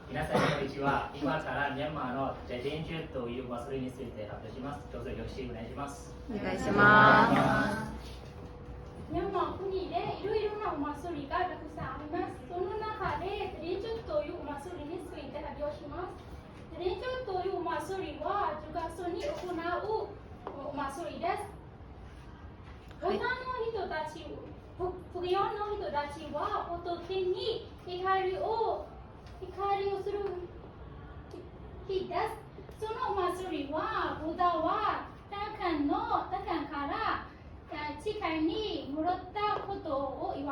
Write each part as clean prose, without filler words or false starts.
皆さんこんにちは。今からミャンマーのジャデンジュという祭りについて発表します。どうぞよろしくお願いします。お願いします。ミャンマー国でいろいろなお祭りがたくさんあります。その中でジャデンジュというお祭りについて発表します。ジャデンジュというお祭りは10月に行うお祭りです。ボタンの人たち、プギオンの人たちは仏に光をする日です。そのお祭りはブダはタカンから地界に戻ったことを祝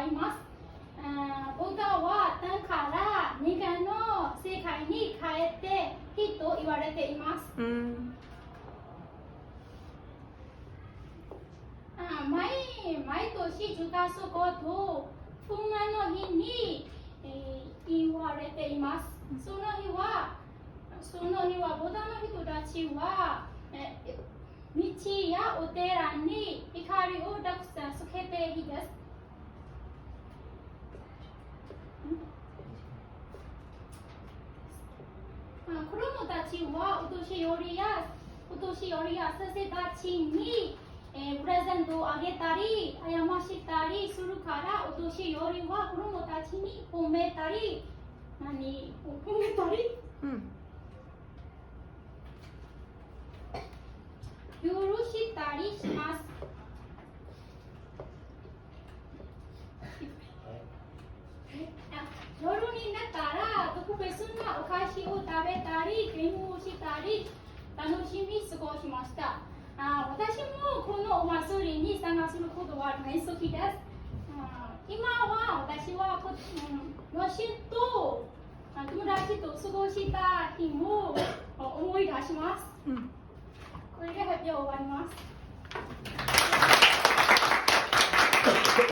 います。ブダはタンから人間の世界に帰ってきと言われています。毎年10月5と噴火の日に、言われています。その日はボタンの人たちは、道やお寺に光をたくさんつけていいです。子供たちはお年寄りや先生たちにプレゼントをあげたり、あやましたりするから、お年寄りは子供たちに褒めたり、許したりします。夜になったら特別なお菓子を食べたり、ゲームをしたり、楽しみ過ごしました。私もこのお祭りに参加することは大好きです。今は私は両親と友達と過ごした日も思い出します。これで発表終わります。